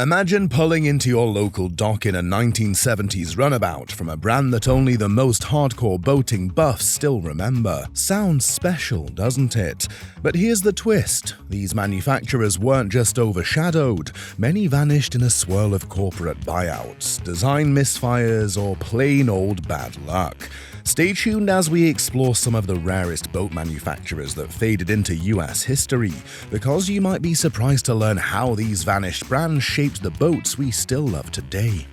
Imagine pulling into your local dock in a 1970s runabout from a brand that only the most hardcore boating buffs still remember. Sounds special, doesn't it? But here's the twist. These manufacturers weren't just overshadowed. Many vanished in a swirl of corporate buyouts, design misfires, or plain old bad luck. Stay tuned as we explore some of the rarest boat manufacturers that faded into US history, because you might be surprised to learn how these vanished brands shaped the boats we still love today.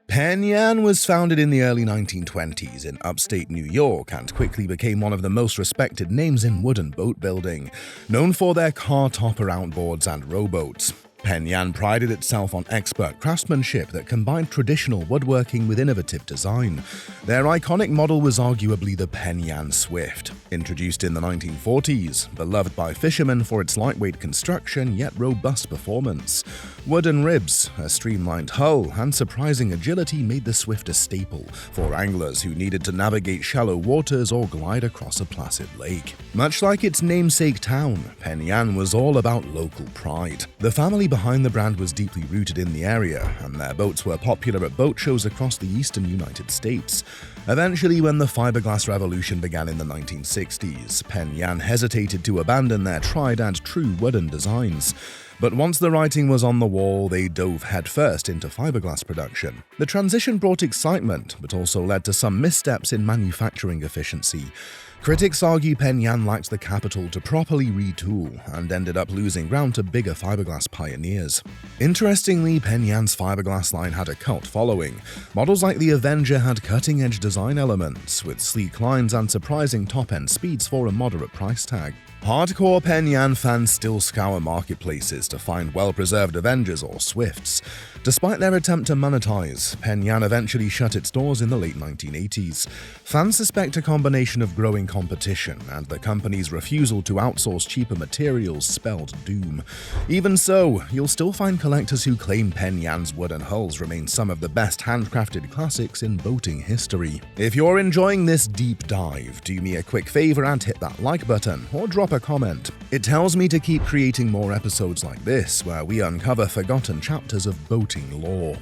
Penn Yan was founded in the early 1920s in upstate New York and quickly became one of the most respected names in wooden boat building, known for their car-topper outboards and rowboats. Penn Yan prided itself on expert craftsmanship that combined traditional woodworking with innovative design. Their iconic model was arguably the Penn Yan Swift, introduced in the 1940s, beloved by fishermen for its lightweight construction yet robust performance. Wooden ribs, a streamlined hull, and surprising agility made the Swift a staple for anglers who needed to navigate shallow waters or glide across a placid lake. Much like its namesake town, Penn Yan was all about local pride. The family behind the brand was deeply rooted in the area, and their boats were popular at boat shows across the eastern United States. Eventually, when the fiberglass revolution began in the 1960s, Penn Yan hesitated to abandon their tried and true wooden designs. But once the writing was on the wall, they dove headfirst into fiberglass production. The transition brought excitement, but also led to some missteps in manufacturing efficiency. Critics argue Penn Yan lacked the capital to properly retool and ended up losing ground to bigger fiberglass pioneers. Interestingly, Penn Yan's fiberglass line had a cult following. Models like the Avenger had cutting-edge design elements, with sleek lines and surprising top-end speeds for a moderate price tag. Hardcore Penn Yan fans still scour marketplaces to find well-preserved Avengers or Swifts. Despite their attempt to monetize, Penn Yan eventually shut its doors in the late 1980s. Fans suspect a combination of growing competition and the company's refusal to outsource cheaper materials spelled doom. Even so, you'll still find collectors who claim Penn Yan's wooden hulls remain some of the best handcrafted classics in boating history. If you're enjoying this deep dive, do me a quick favor and hit that like button or drop a comment. It tells me to keep creating more episodes like this, where we uncover forgotten chapters of boating lore.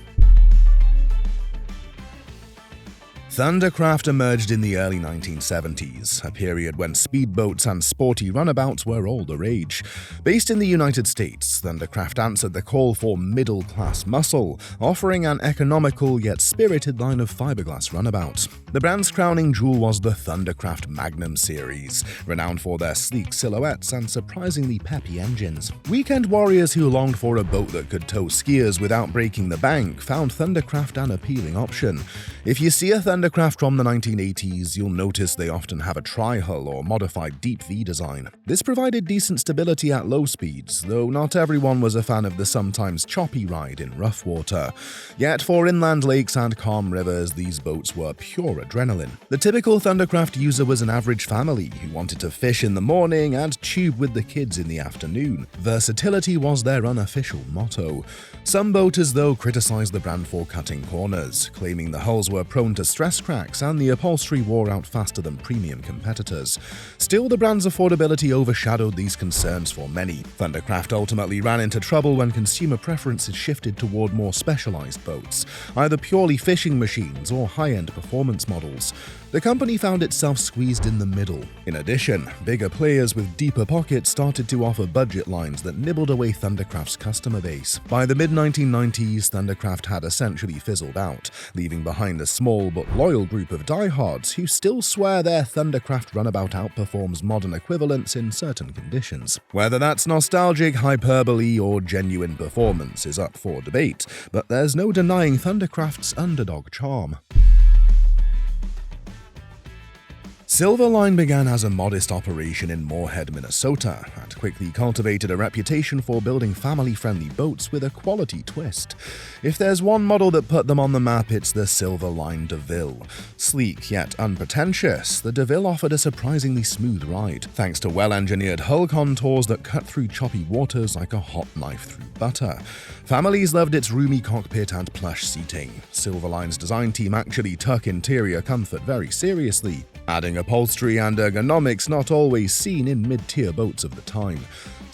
Thundercraft emerged in the early 1970s, a period when speedboats and sporty runabouts were all the rage. Based in the United States, Thundercraft answered the call for middle-class muscle, offering an economical yet spirited line of fiberglass runabouts. The brand's crowning jewel was the Thundercraft Magnum series, renowned for their sleek silhouettes and surprisingly peppy engines. Weekend warriors who longed for a boat that could tow skiers without breaking the bank found Thundercraft an appealing option. If you see a Thundercraft from the 1980s, you'll notice they often have a tri-hull or modified deep V design. This provided decent stability at low speeds, though not everyone was a fan of the sometimes choppy ride in rough water. Yet for inland lakes and calm rivers, these boats were pure adrenaline. The typical Thundercraft user was an average family who wanted to fish in the morning and tube with the kids in the afternoon. Versatility was their unofficial motto. Some boaters, though, criticized the brand for cutting corners, claiming the hulls were prone to stress cracks and the upholstery wore out faster than premium competitors. Still, the brand's affordability overshadowed these concerns for many. Thundercraft ultimately ran into trouble when consumer preferences shifted toward more specialized boats, either purely fishing machines or high-end performance models. The company found itself squeezed in the middle. In addition, bigger players with deeper pockets started to offer budget lines that nibbled away Thundercraft's customer base. By the mid-1990s, Thundercraft had essentially fizzled out, leaving behind a small but loyal group of diehards who still swear their Thundercraft runabout outperforms modern equivalents in certain conditions. Whether that's nostalgic hyperbole or genuine performance is up for debate, but there's no denying Thundercraft's underdog charm. Silverline began as a modest operation in Moorhead, Minnesota, and quickly cultivated a reputation for building family-friendly boats with a quality twist. If there's one model that put them on the map, it's the Silverline DeVille. Sleek yet unpretentious, the DeVille offered a surprisingly smooth ride, thanks to well-engineered hull contours that cut through choppy waters like a hot knife through butter. Families loved its roomy cockpit and plush seating. Silverline's design team actually took interior comfort very seriously, adding upholstery and ergonomics not always seen in mid-tier boats of the time.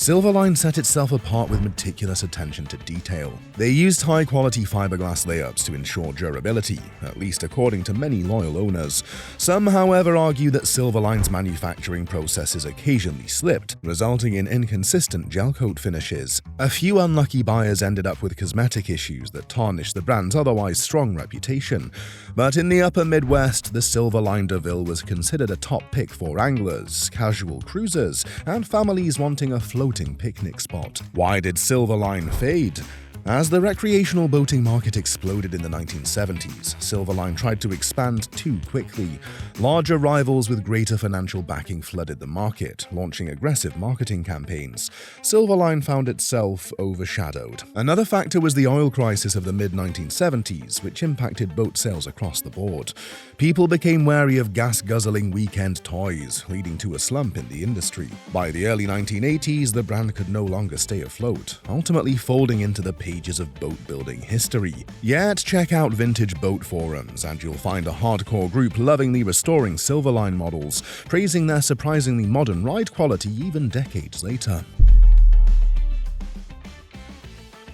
Silverline set itself apart with meticulous attention to detail. They used high-quality fiberglass layups to ensure durability, at least according to many loyal owners. Some, however, argue that Silverline's manufacturing processes occasionally slipped, resulting in inconsistent gel coat finishes. A few unlucky buyers ended up with cosmetic issues that tarnished the brand's otherwise strong reputation. But in the upper Midwest, the Silverline DeVille was considered a top pick for anglers, casual cruisers, and families wanting a floating picnic spot. Why did Silverline fade? As the recreational boating market exploded in the 1970s, Silverline tried to expand too quickly. Larger rivals with greater financial backing flooded the market, launching aggressive marketing campaigns. Silverline found itself overshadowed. Another factor was the oil crisis of the mid-1970s, which impacted boat sales across the board. People became wary of gas-guzzling weekend toys, leading to a slump in the industry. By the early 1980s, the brand could no longer stay afloat, ultimately folding into the pages of boat building history. Yet, check out vintage boat forums and you'll find a hardcore group lovingly restoring Silverline models, praising their surprisingly modern ride quality even decades later.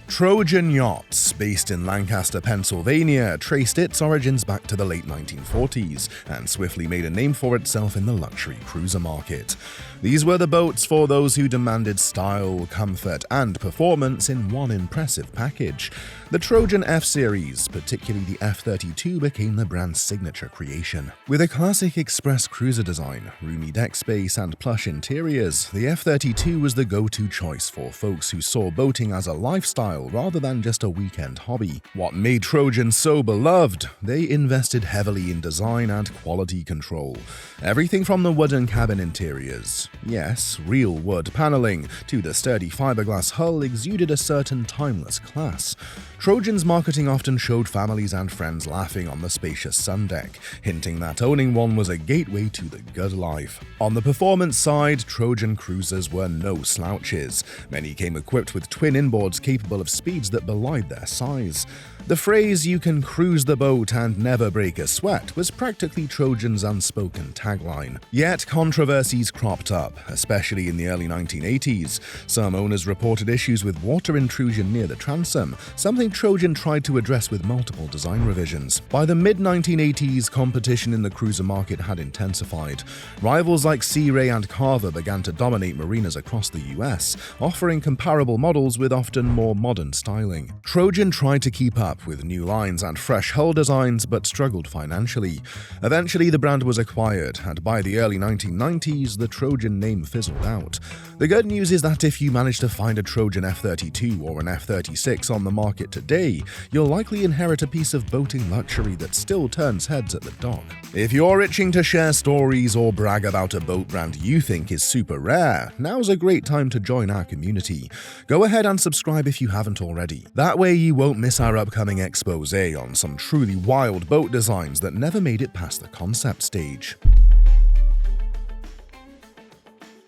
Trojan Yachts, based in Lancaster, Pennsylvania, traced its origins back to the late 1940s and swiftly made a name for itself in the luxury cruiser market. These were the boats for those who demanded style, comfort, and performance in one impressive package. The Trojan F-Series, particularly the F-32, became the brand's signature creation. With a classic express cruiser design, roomy deck space, and plush interiors, the F-32 was the go-to choice for folks who saw boating as a lifestyle rather than just a weekend hobby. What made Trojan so beloved? They invested heavily in design and quality control. Everything from the wooden cabin interiors, yes, real wood paneling, to the sturdy fiberglass hull exuded a certain timeless class. Trojan's marketing often showed families and friends laughing on the spacious sun deck, hinting that owning one was a gateway to the good life. On the performance side, Trojan cruisers were no slouches. Many came equipped with twin inboards capable of speeds that belied their size. The phrase "you can cruise the boat and never break a sweat" was practically Trojan's unspoken tagline. Yet controversies cropped up, especially in the early 1980s. Some owners reported issues with water intrusion near the transom, something Trojan tried to address with multiple design revisions. By the mid-1980s, competition in the cruiser market had intensified. Rivals like Sea Ray and Carver began to dominate marinas across the US, offering comparable models with often more modern styling. Trojan tried to keep up with new lines and fresh hull designs, but struggled financially. Eventually, the brand was acquired, and by the early 1990s, the Trojan name fizzled out. The good news is that if you manage to find a Trojan F-32 or an F-36 on the market today, you'll likely inherit a piece of boating luxury that still turns heads at the dock. If you're itching to share stories or brag about a boat brand you think is super rare, now's a great time to join our community. Go ahead and subscribe if you haven't already. That way you won't miss our upcoming expose on some truly wild boat designs that never made it past the concept stage.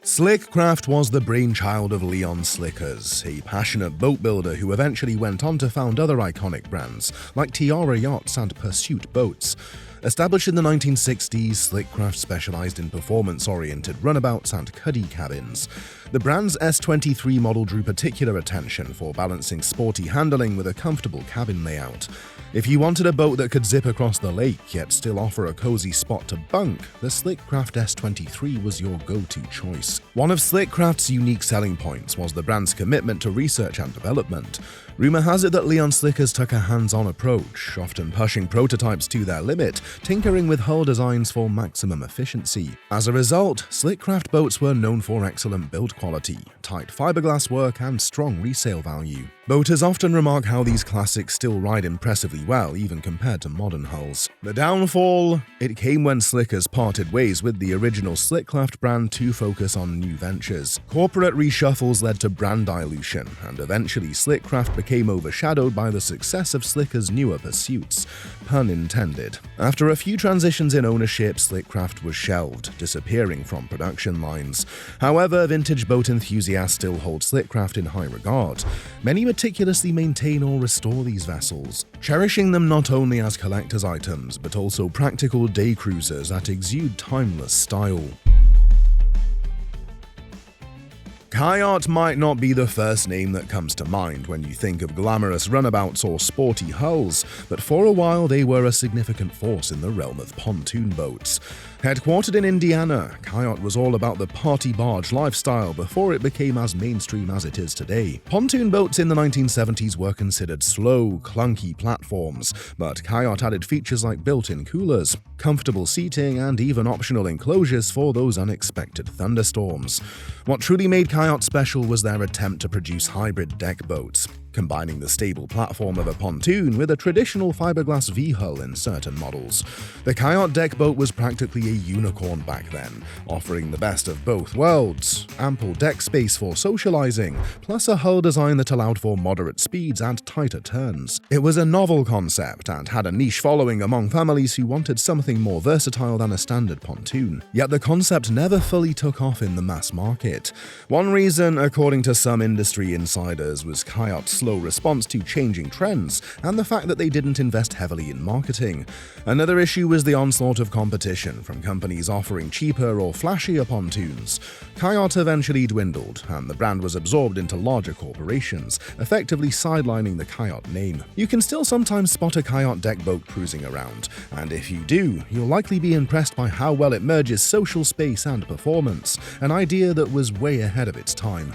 Slickcraft was the brainchild of Leon Slickers, a passionate boat builder who eventually went on to found other iconic brands like Tiara Yachts and Pursuit Boats. Established in the 1960s, Slickcraft specialized in performance-oriented runabouts and cuddy cabins. The brand's S23 model drew particular attention for balancing sporty handling with a comfortable cabin layout. If you wanted a boat that could zip across the lake yet still offer a cozy spot to bunk, the Slickcraft S23 was your go-to choice. One of Slickcraft's unique selling points was the brand's commitment to research and development. Rumor has it that Leon Slickers took a hands-on approach, often pushing prototypes to their limit, tinkering with hull designs for maximum efficiency. As a result, Slickcraft boats were known for excellent build quality, tight fiberglass work, and strong resale value. Boaters often remark how these classics still ride impressively well even compared to modern hulls. The downfall? It came when Slickers parted ways with the original Slickcraft brand to focus on new ventures. Corporate reshuffles led to brand dilution, and eventually Slickcraft became overshadowed by the success of Slickers' newer pursuits. Pun intended. After a few transitions in ownership, Slickcraft was shelved, disappearing from production lines. However, vintage boat enthusiasts still hold Slickcraft in high regard. Many meticulously maintain or restore these vessels, cherishing them not only as collector's items, but also practical day cruisers that exude timeless style. Kayak might not be the first name that comes to mind when you think of glamorous runabouts or sporty hulls, but for a while they were a significant force in the realm of pontoon boats. Headquartered in Indiana, Kayak was all about the party barge lifestyle before it became as mainstream as it is today. Pontoon boats in the 1970s were considered slow, clunky platforms, but Kayak added features like built-in coolers, comfortable seating, and even optional enclosures for those unexpected thunderstorms. What truly made Kayak special was their attempt to produce hybrid deck boats, combining the stable platform of a pontoon with a traditional fiberglass V-hull in certain models. The Kayak deck boat was practically a unicorn back then, offering the best of both worlds: ample deck space for socializing, plus a hull design that allowed for moderate speeds and tighter turns. It was a novel concept and had a niche following among families who wanted something more versatile than a standard pontoon. Yet the concept never fully took off in the mass market. One reason, according to some industry insiders, was Kayak's slow response to changing trends and the fact that they didn't invest heavily in marketing. Another issue was the onslaught of competition from companies offering cheaper or flashier pontoons. Kayak eventually dwindled, and the brand was absorbed into larger corporations, effectively sidelining the Kayak name. You can still sometimes spot a Kayak deck boat cruising around, and if you do, you'll likely be impressed by how well it merges social space and performance, an idea that was way ahead of its time.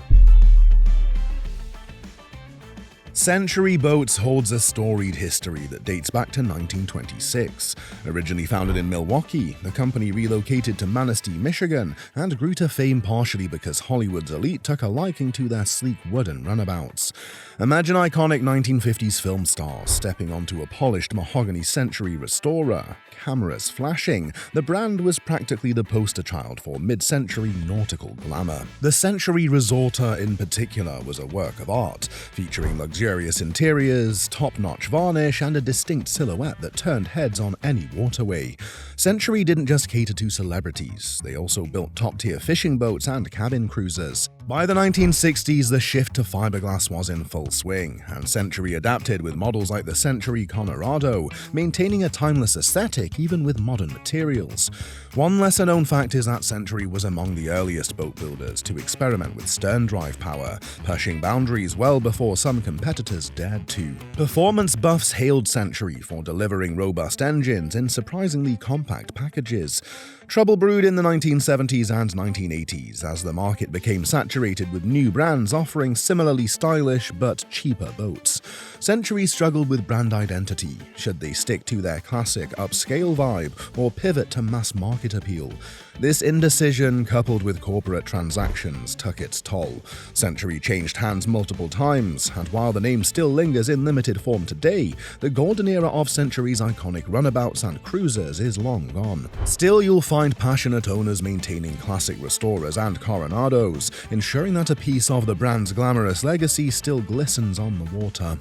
Century Boats holds a storied history that dates back to 1926. Originally founded in Milwaukee, the company relocated to Manistee, Michigan, and grew to fame partially because Hollywood's elite took a liking to their sleek wooden runabouts. Imagine iconic 1950s film stars stepping onto a polished mahogany Century restorer. Cameras flashing, the brand was practically the poster child for mid-century nautical glamour. The Century Resorter in particular was a work of art, featuring luxurious interiors, top-notch varnish, and a distinct silhouette that turned heads on any waterway. Century didn't just cater to celebrities, they also built top-tier fishing boats and cabin cruisers. By the 1960s, the shift to fiberglass was in full swing, and Century adapted with models like the Century Colorado, maintaining a timeless aesthetic even with modern materials. One lesser-known fact is that Century was among the earliest boat builders to experiment with stern drive power, pushing boundaries well before some competitors dared to. Performance buffs hailed Century for delivering robust engines in surprisingly compact packages. Trouble brewed in the 1970s and 1980s as the market became saturated with new brands offering similarly stylish but cheaper boats. Century struggled with brand identity. Should they stick to their classic upscale vibe or pivot to mass market appeal? This indecision, coupled with corporate transactions, took its toll. Century changed hands multiple times, and while the name still lingers in limited form today, the golden era of Century's iconic runabouts and cruisers is long gone. Still, you'll find passionate owners maintaining classic restorers and Coronados, ensuring that a piece of the brand's glamorous legacy still glistens on the water.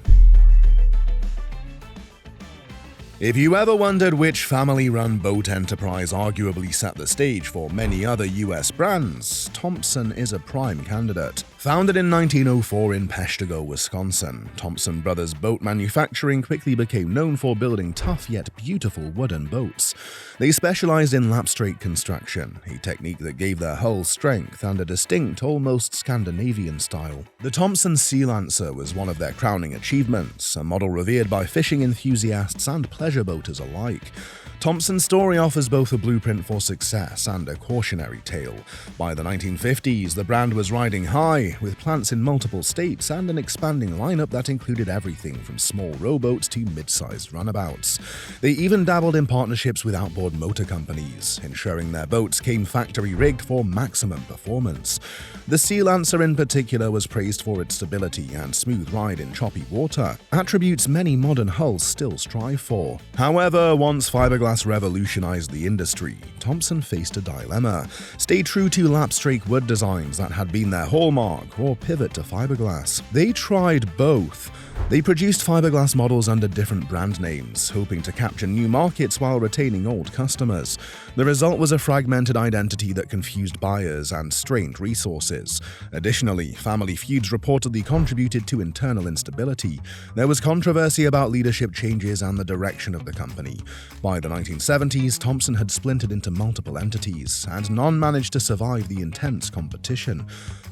If you ever wondered which family-run boat enterprise arguably set the stage for many other US brands, Thompson is a prime candidate. Founded in 1904 in Peshtigo, Wisconsin, Thompson Brothers Boat Manufacturing quickly became known for building tough yet beautiful wooden boats. They specialized in lap-straight construction, a technique that gave their hull strength and a distinct, almost Scandinavian style. The Thompson Sea Lancer was one of their crowning achievements, a model revered by fishing enthusiasts and pleasure boaters alike. Thompson's story offers both a blueprint for success and a cautionary tale. By the 1950s, the brand was riding high, with plants in multiple states and an expanding lineup that included everything from small rowboats to mid-sized runabouts. They even dabbled in partnerships with outboard motor companies, ensuring their boats came factory-rigged for maximum performance. The Sea Lancer in particular was praised for its stability and smooth ride in choppy water, attributes many modern hulls still strive for. However, once fiberglass revolutionized the industry, Thompson faced a dilemma: stay true to lap-strake wood designs that had been their hallmark, or pivot to fiberglass. They tried both. They produced fiberglass models under different brand names, hoping to capture new markets while retaining old customers. The result was a fragmented identity that confused buyers and strained resources. Additionally, family feuds reportedly contributed to internal instability. There was controversy about leadership changes and the direction of the company. By the 1970s, Thompson had splintered into multiple entities, and none managed to survive the intense competition.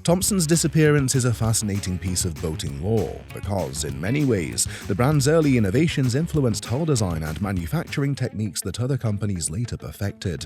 Thompson's disappearance is a fascinating piece of boating lore, because, in many ways, the brand's early innovations influenced hull design and manufacturing techniques that other companies later perfected.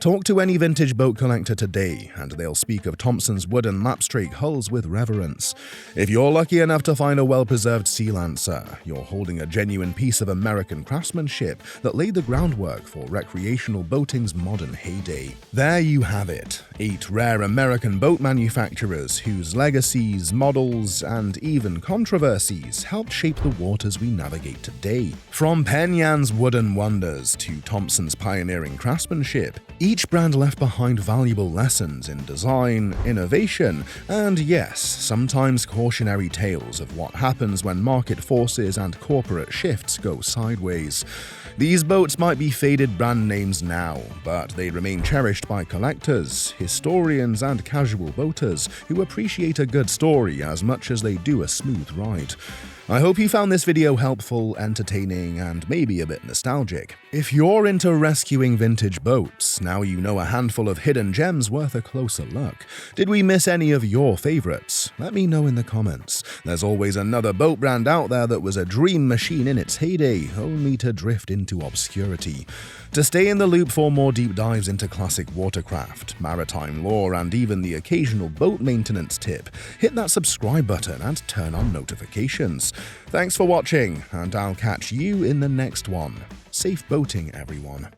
Talk to any vintage boat collector today, and they'll speak of Thompson's wooden lapstrake hulls with reverence. If you're lucky enough to find a well-preserved Sea Lancer, you're holding a genuine piece of American craftsmanship that laid the groundwork for recreational boating's modern heyday. There you have it, 8 rare American boat manufacturers whose legacies, models, and even controversies helped shape the waters we navigate today. From Penn Yan's wooden wonders to Thompson's pioneering craftsmanship, each brand left behind valuable lessons in design, innovation, and yes, sometimes cautionary tales of what happens when market forces and corporate shifts go sideways. These boats might be faded brand names now, but they remain cherished by collectors, historians, and casual boaters who appreciate a good story as much as they do a smooth ride. I hope you found this video helpful, entertaining, and maybe a bit nostalgic. If you're into rescuing vintage boats, now you know a handful of hidden gems worth a closer look. Did we miss any of your favorites? Let me know in the comments. There's always another boat brand out there that was a dream machine in its heyday, only to drift into obscurity. To stay in the loop for more deep dives into classic watercraft, maritime lore, and even the occasional boat maintenance tip, hit that subscribe button and turn on notifications. Thanks for watching, and I'll catch you in the next one. Safe boating, everyone.